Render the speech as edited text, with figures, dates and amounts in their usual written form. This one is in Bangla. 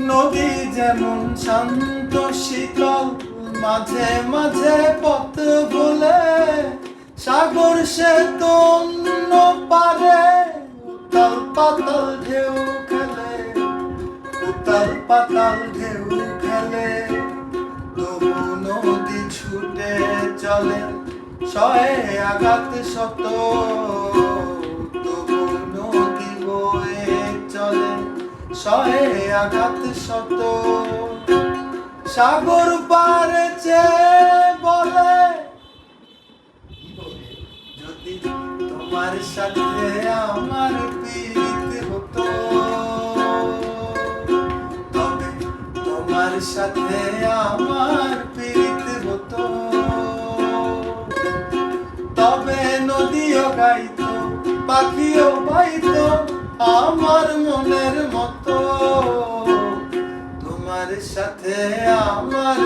নদী যেমন শান্ত শীতল, মাঝে মাঝে পথ ভুলে, সাগর সে তো অন্য পারে, উতাল পাতাল ঢেউ খেলে, উতাল পাতাল ঢেউ খেলে। তবু নদী ছুটে চলে সয়ে আঘাত শত, তবু নদী বয়ে চলে সয়ে আঘাত শত। সাগর পারে চেয়ে বলে, যদি তোমার সাথে আমার প্রীত হতো, তবে তোমার সাথে আমার প্রীত হতো। তবে নদীও গাইতো, পাখিও বাইতো আমার মনের মতো, তোমার সাথে আমার